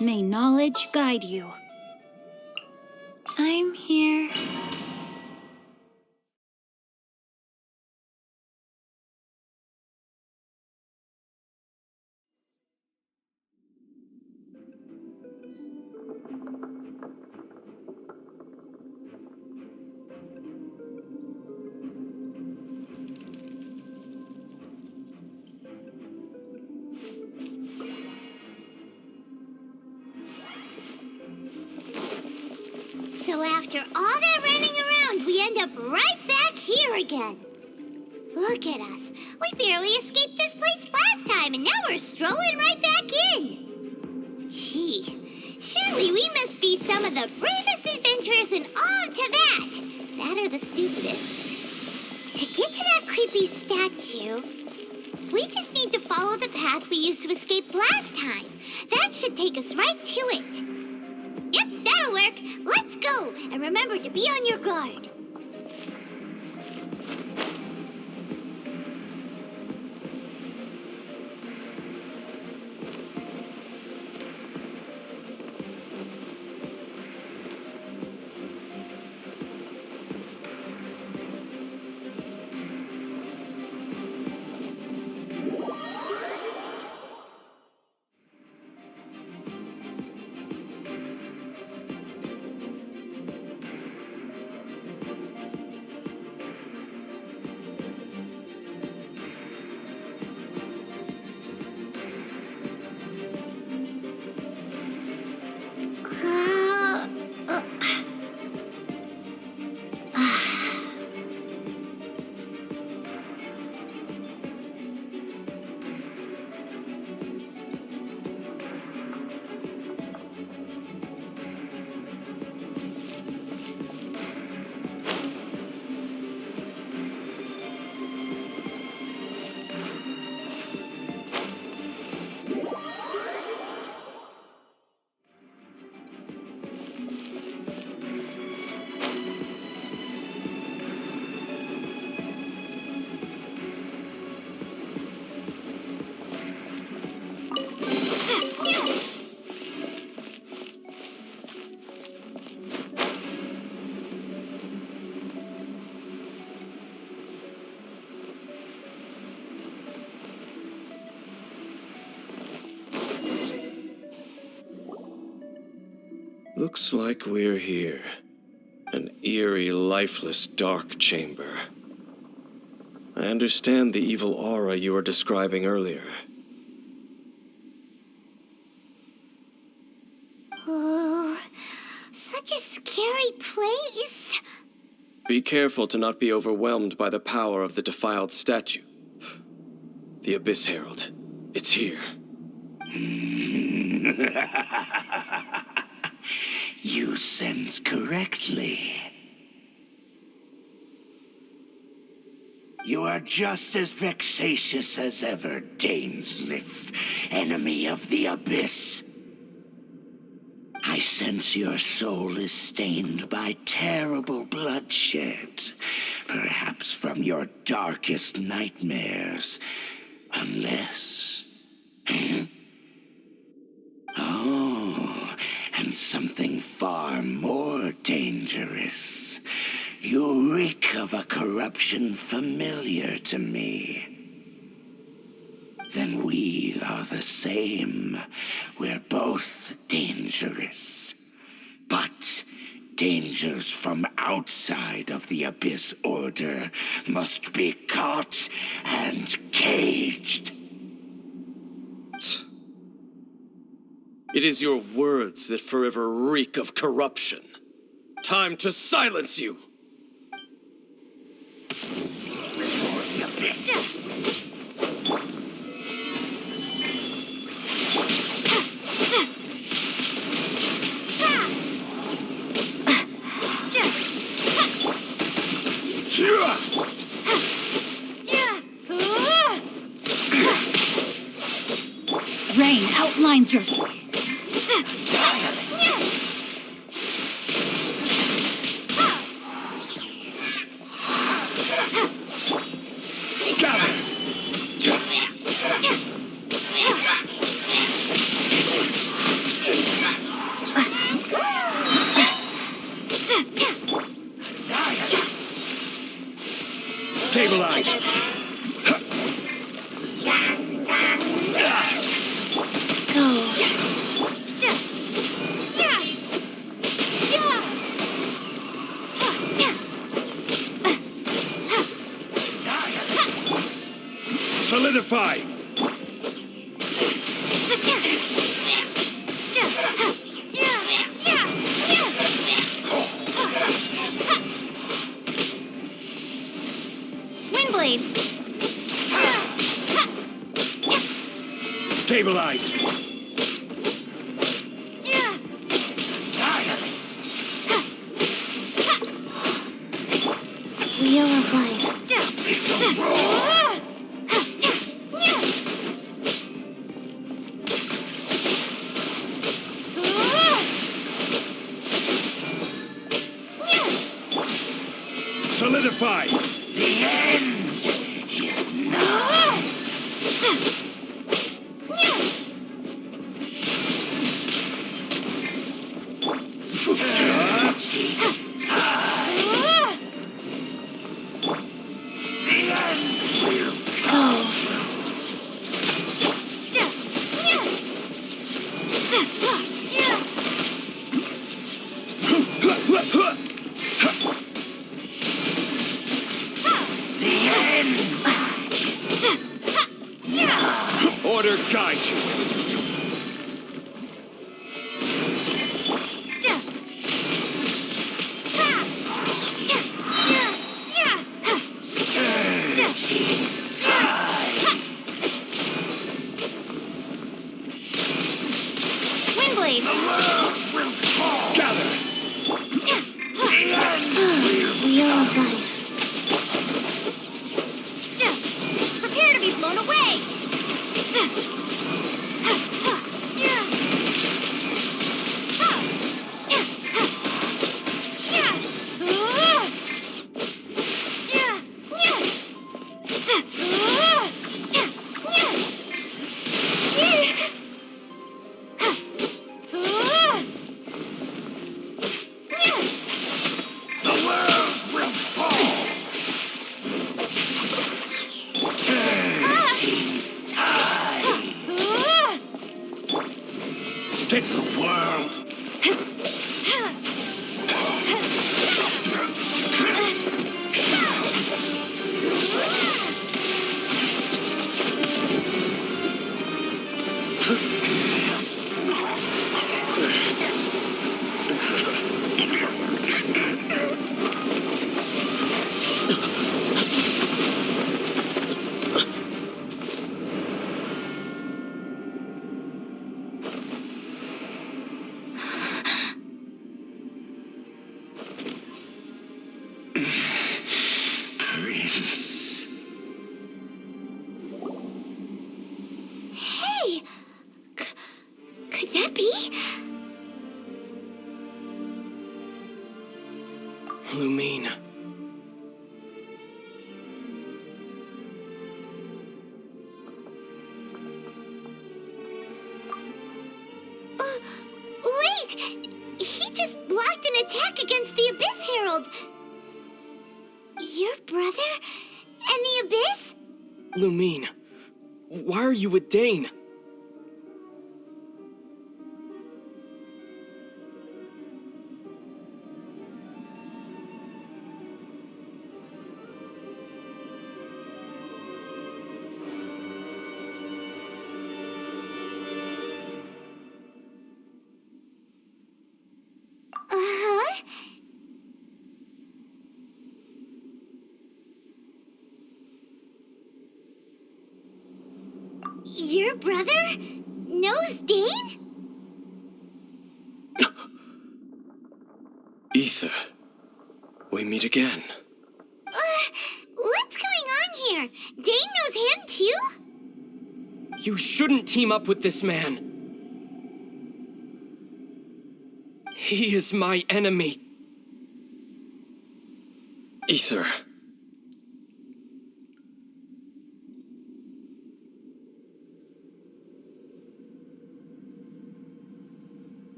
May knowledge guide you. I'm here. So after all that running around, we end up right back here again. Look at us. We barely escaped this place last time, and now we're strolling right back in. Gee, surely we must be some of the bravest adventurers in all of Teyvat. That or the stupidest. To get to that creepy statue, we just need to follow the path we used to escape last time. That should take us right to it. Yep, that'll work. Let's go. And remember to be on your guard. Looks like we're here. An eerie, lifeless, dark chamber. I understand the evil aura you were describing earlier. Oh, such a scary place. Be careful to not be overwhelmed by the power of the defiled statue. The Abyss Herald. It's here. You sense correctly. You are just as vexatious as ever, Dainsmith, enemy of the Abyss. I sense your soul is stained by terrible bloodshed, perhaps from your darkest nightmares, unless... Oh, and something far more dangerous. You reek of a corruption familiar to me. Then we are the same. We're both dangerous. But dangers from outside of the Abyss Order must be caught and caged. It is your words that forever reek of corruption. Time to silence you! The Abyss. Rain outlines your... Stabilize. Solidify. Windblade. Stabilize. Wheel of Life. Solidify. The end is nigh. The end will come. The end Order guide you. Windblade. Gather. Wheel of Life. Prepare to be blown away. The world will fall. Surging tide. Stick. The world. Prince. Hey! Could that be? Lumine. Wait! He just blocked an attack against the Abyss Herald. Your brother? And the Abyss? Lumine, why are you with Dane? Uh-huh. Your brother knows Dane? Ether. We meet again. What's going on here? Dane knows him too? You shouldn't team up with this man. He is my enemy. Ether.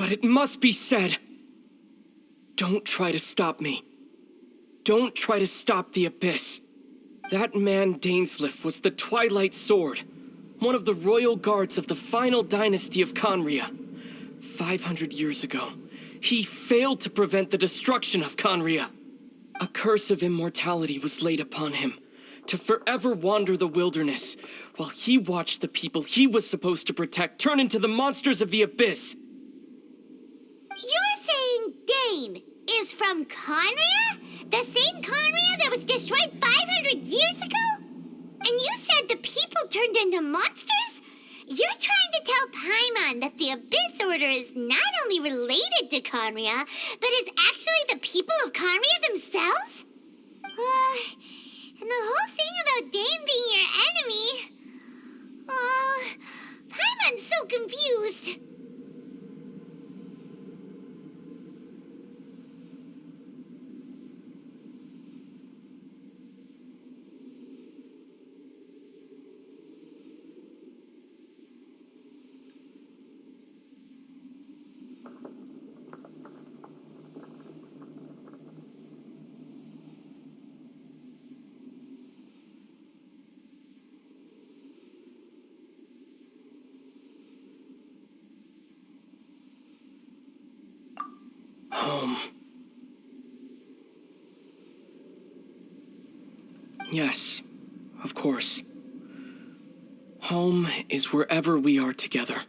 but it must be said. Don't try to stop me. Don't try to stop the Abyss. That man Dainsleif was the Twilight Sword, one of the royal guards of the final dynasty of Conria. 500 years ago, he failed to prevent the destruction of Conria. A curse of immortality was laid upon him, to forever wander the wilderness, while he watched the people he was supposed to protect turn into the monsters of the Abyss. You're saying Dane is from Conria? The same Conria that was destroyed 500 years ago? And you said the people turned into monsters? You're trying to tell Paimon that the Abyss Order is not only related to Conria, but is actually the people of Conria themselves? And the whole thing about Dane being your enemy... Oh, Paimon's so confused. Home. Yes, of course. Home is wherever we are together.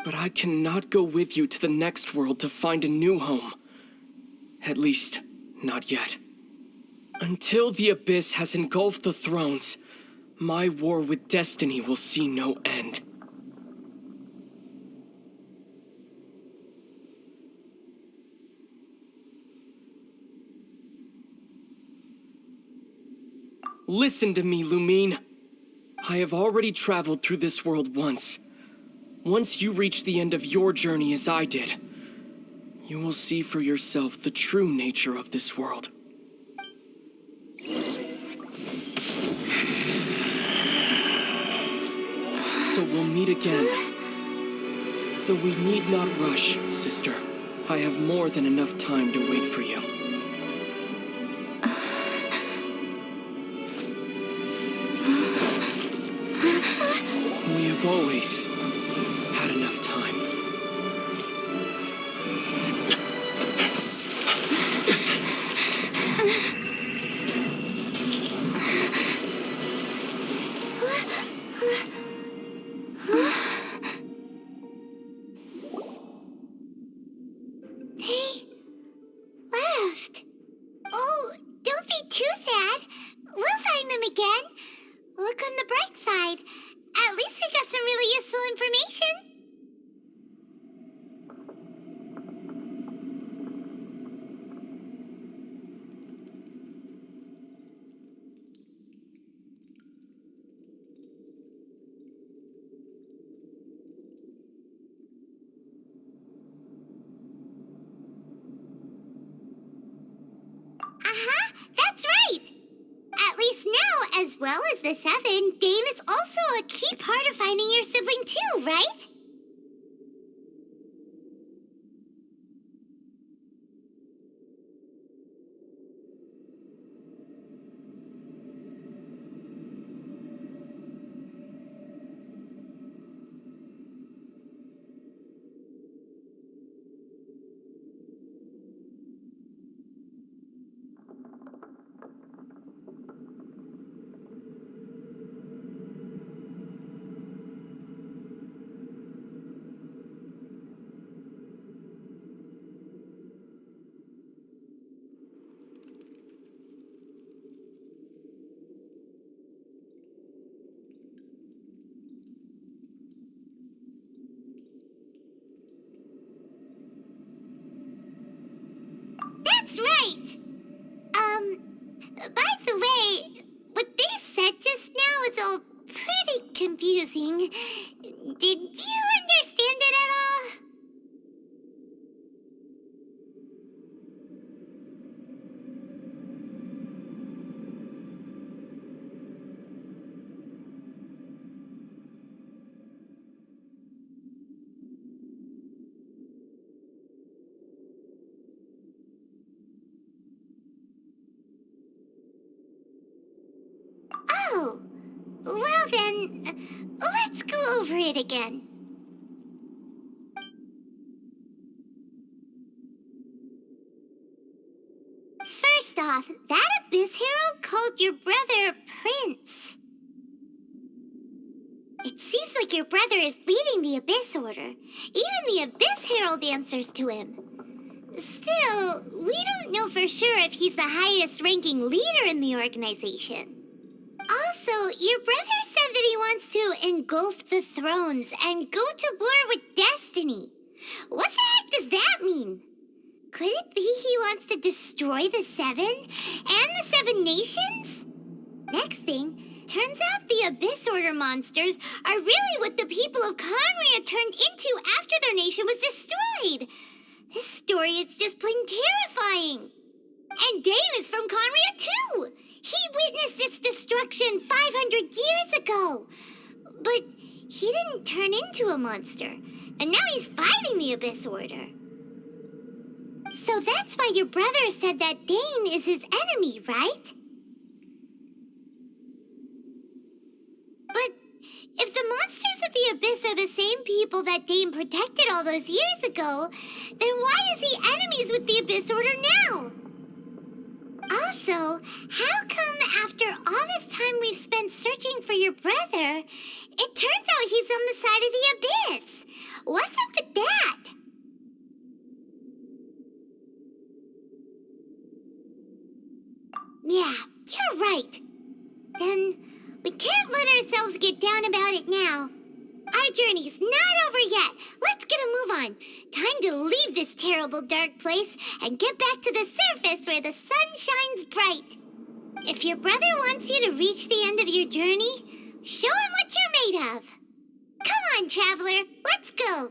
But I cannot go with you to the next world to find a new home. At least, not yet. Until the Abyss has engulfed the thrones, my war with destiny will see no end. Listen to me, Lumine. I have already traveled through this world once. Once you reach the end of your journey as I did, you will see for yourself the true nature of this world. So we'll meet again. Though we need not rush, sister. I have more than enough time to wait for you. We have always had enough time. They left. Oh, don't be too sad. We'll find them again. Look on the bright side. At least we got some really useful information. That's right. At least now, as well as the Seven, Dane is also a key part of finding your sibling too, right? That's right! By the way, what they said just now is all pretty confusing. Did you understand it at all? let's go over it again. First off, that Abyss Herald called your brother Prince. It seems like your brother is leading the Abyss Order. Even the Abyss Herald answers to him. Still, we don't know for sure if he's the highest ranking leader in the organization. Also, your brother said that he wants to engulf the thrones and go to war with destiny. What the heck does that mean? Could it be he wants to destroy the Seven and the Seven Nations? Next thing, turns out the Abyss Order monsters are really what the people of KNY turned into after their nation was destroyed. This story is just plain terrifying. And Dane is from KNY too. He witnessed its destruction 500 years ago. But he didn't turn into a monster. And now he's fighting the Abyss Order. So that's why your brother said that Dane is his enemy, right? But if the monsters of the Abyss are the same people that Dane protected all those years ago, then why is he enemies with the Abyss Order now? Also, how come after all this time we've spent searching for your brother, it turns out he's on the side of the Abyss? What's up with that? Yeah, you're right. Then we can't let ourselves get down about it now. Our journey's not over yet. Let's get a move on. Time to leave this terrible dark place and get back to the surface where the sun shines bright. If your brother wants you to reach the end of your journey, show him what you're made of. Come on, traveler, let's go.